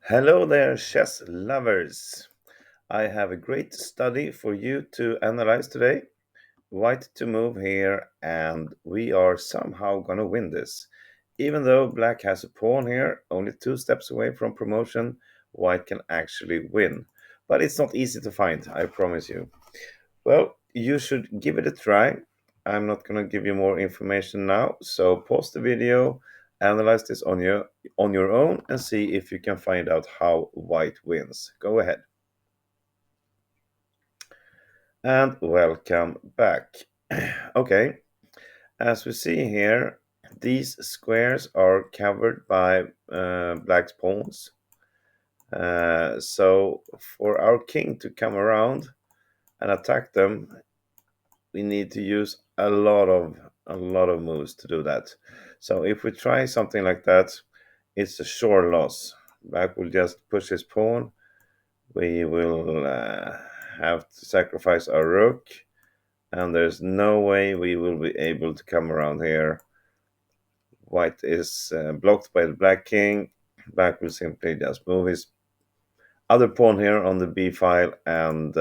Hello there, chess lovers. I have a great study for you to analyze today. White to move here, and we are somehow gonna win this. Even though black has a pawn here, only 2 steps away from promotion, white can actually win. But it's not easy to find, I promise you. Well, you should give it a try. I'm not going to give you more information now, so pause the video, analyze this on your own and see if you can find out how white wins. Go ahead. And welcome back. Okay, as we see here, these squares are covered by black's pawns. So for our king to come around and attack them, we need to use a lot of moves to do that. So if we try something like that, it's a sure loss. Black will just push his pawn. We will have to sacrifice our rook, and there's no way we will be able to come around here. White is blocked by the black king. Black will simply just move his other pawn here on the b file and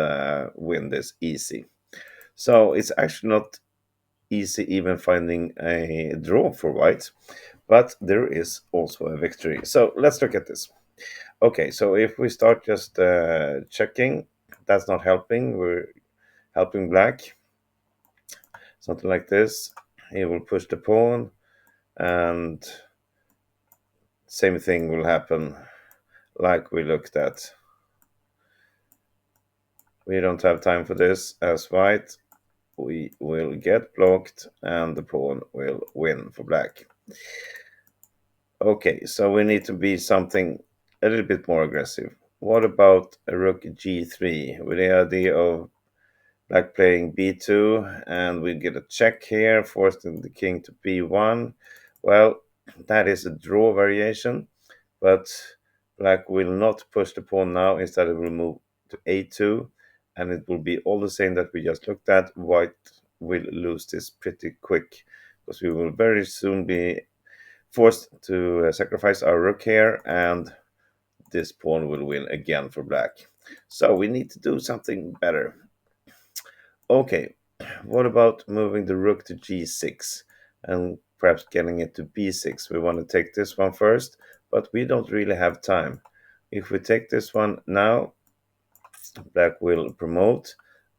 win this easy. So it's actually not easy even finding a draw for white, but there is also a victory. So let's look at this. Okay, so if we start just checking, that's not helping. We're helping black. Something like this. He will push the pawn, and same thing will happen like we looked at. We don't have time for this as white. We will get blocked, and the pawn will win for black. Okay, so we need to be something a little bit more aggressive. What about a rook g3 with the idea of black playing b2 and we get a check here, forcing the king to b1? Well, that is a draw variation, but black will not push the pawn now. Instead, it will move to a2, and it will be all the same that we just looked at. White will lose this pretty quick because we will very soon be forced to sacrifice our rook here, and this pawn will win again for black. So we need to do something better. Okay, what about moving the rook to g6 and perhaps getting it to b6? We want to take this one first, but we don't really have time. If we take this one now, black will promote,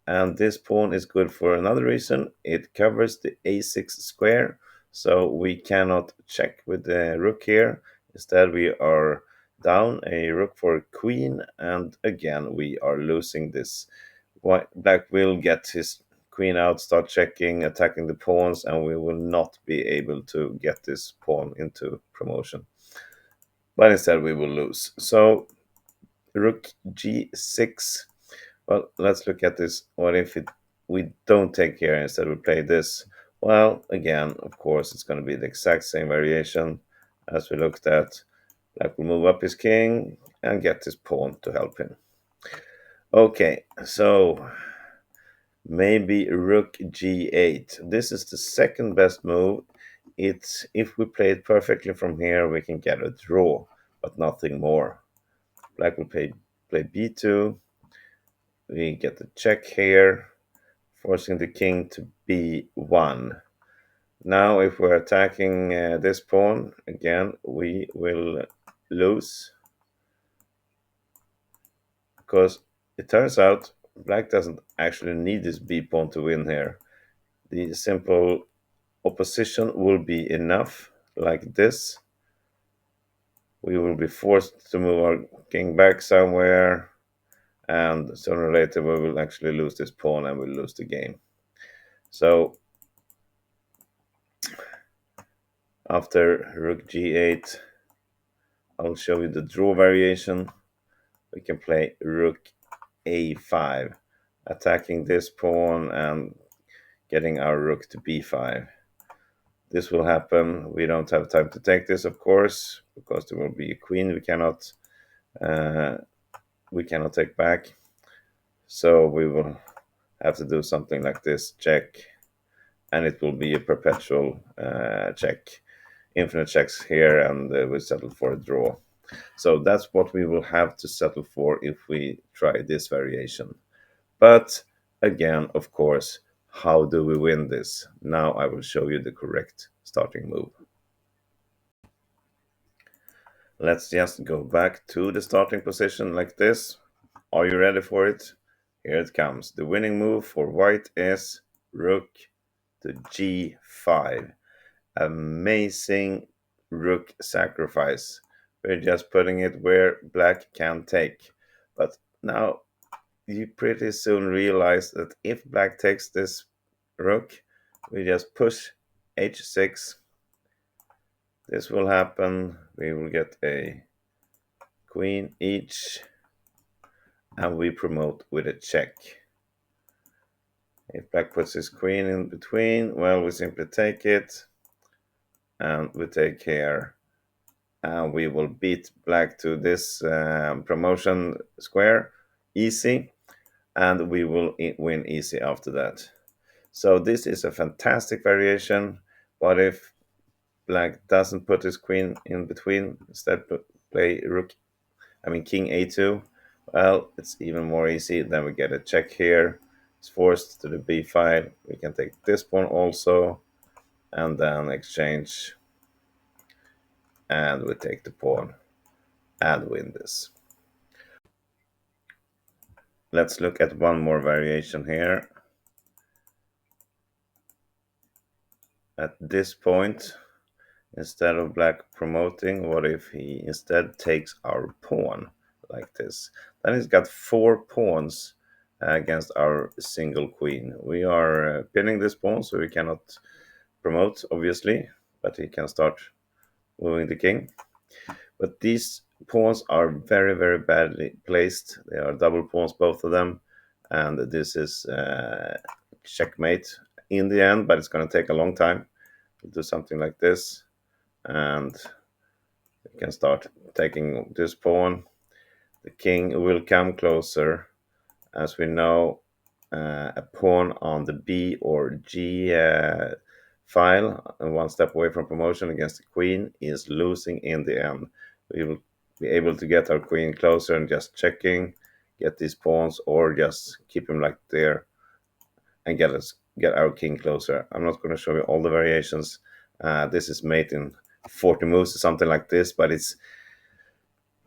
and this pawn is good for another reason. It covers the a6 square, so we cannot check with the rook here. Instead, we are down a rook for a queen, and again we are losing this. Black will get his queen out, start checking, attacking the pawns, and we will not be able to get this pawn into promotion. But instead we will lose. So rook g6. Well, let's look at this. What if we don't take here, instead we play this? Well, again, of course, it's going to be the exact same variation as we looked at. Black will move up his king and get his pawn to help him. Okay, so maybe rook g8. This is the second best move. It's if we play it perfectly from here, we can get a draw, but nothing more. Black will play b2. We get the check here, forcing the king to b1. Now, if we're attacking this pawn, again, we will lose, because it turns out black doesn't actually need this b pawn to win here. The simple opposition will be enough, like this. We will be forced to move our king back somewhere, and sooner or later we will actually lose this pawn and we'll lose the game. So after rook g8, I'll show you the draw variation. We can play rook a5, attacking this pawn and getting our rook to b5. This will happen. We don't have time to take this, of course, because there will be a queen uh, we cannot take back. So we will have to do something like this, check, and it will be a perpetual check. Infinite checks here, and we settle for a draw. So that's what we will have to settle for if we try this variation. But again, of course, how do we win this? Now I will show you the correct starting move. Let's just go back to the starting position like this. Are you ready for it? Here it comes. The winning move for white is rook to g5. Amazing rook sacrifice. We're just putting it where black can take. But now you pretty soon realize that if black takes this rook, we just push h6. This will happen. We will get a queen each, and we promote with a check. If black puts his queen in between, well, we simply take it, and we take here, and we will beat black to this promotion square easy, and we will win easy after that. So this is a fantastic variation. What if black doesn't put his queen in between, instead play king a2? Well, it's even more easy. Then we get a check here. It's forced to the b file. We can take this pawn also, and then exchange, and we take the pawn and win this. Let's look at one more variation here. At this point, instead of black promoting, what if he instead takes our pawn like this? Then he's got 4 pawns against our single queen. We are pinning this pawn, so we cannot promote, obviously, but he can start moving the king. But these pawns are very, very badly placed. They are double pawns, both of them, and this is checkmate in the end, but it's going to take a long time. We'll do something like this, and we can start taking this pawn. The king will come closer. As we know, a pawn on the B or G file, and one step away from promotion against the queen, is losing in the end. We will be able to get our queen closer and just checking, get these pawns, or just keep him like there and get our king closer. I'm not going to show you all the variations. This is made in 40 moves, something like this, but it's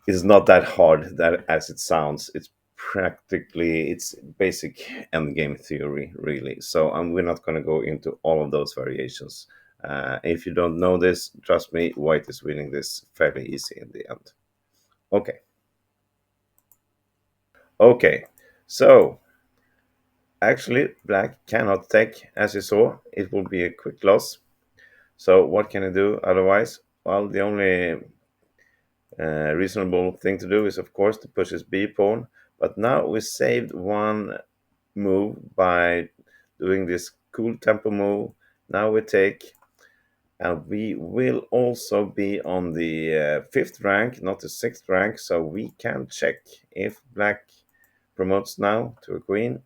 not that hard that as it sounds. It's basic endgame theory, really. So we're not going to go into all of those variations. If you don't know this, trust me, white is winning this fairly easy in the end. Okay, so actually black cannot take, as you saw. It will be a quick loss. So what can I do otherwise? Well, the only reasonable thing to do is, of course, to push his b pawn. But now we saved one move by doing this cool tempo move. Now we take, and we will also be on the 5th rank, not the 6th rank, so we can check. If black promotes now to a queen,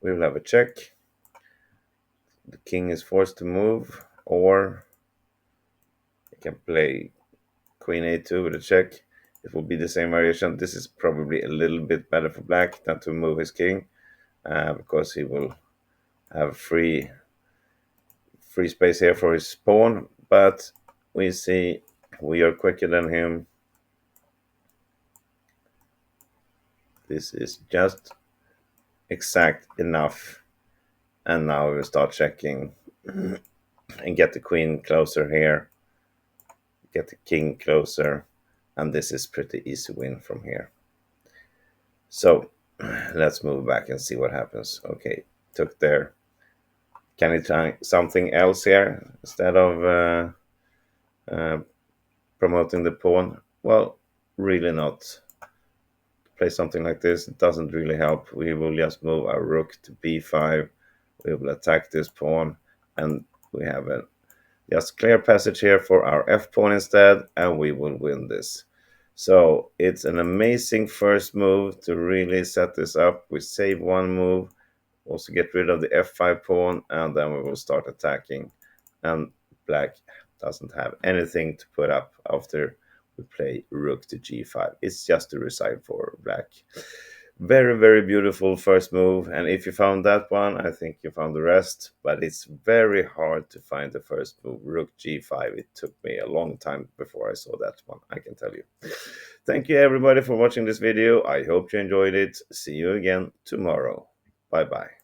we will have a check. The king is forced to move, or we can play queen a2 with a check. It will be the same variation. This is probably a little bit better for black than to move his king, because he will have free space here for his pawn. But we see we are quicker than him. This is just exact enough. And now we will start checking and get the queen closer here, get the king closer, and this is pretty easy win from here. So let's move back and see what happens. Okay, took there. Can he try something else here instead of promoting the pawn? Well, really not. Play something like this, it doesn't really help. We will just move our rook to b5. We will attack this pawn, and we have a just clear passage here for our f pawn instead, and we will win this. So it's an amazing first move to really set this up. We save one move, also get rid of the f5 pawn, and then we will start attacking. And black doesn't have anything to put up after we play rook to g5. It's just a resign for black. Very, very beautiful first move. And if you found that one, I think you found the rest. But it's very hard to find the first move, rook g5. It took me a long time before I saw that one, I can tell you. Thank you, everybody, for watching this video. I hope you enjoyed it. See you again tomorrow. Bye-bye.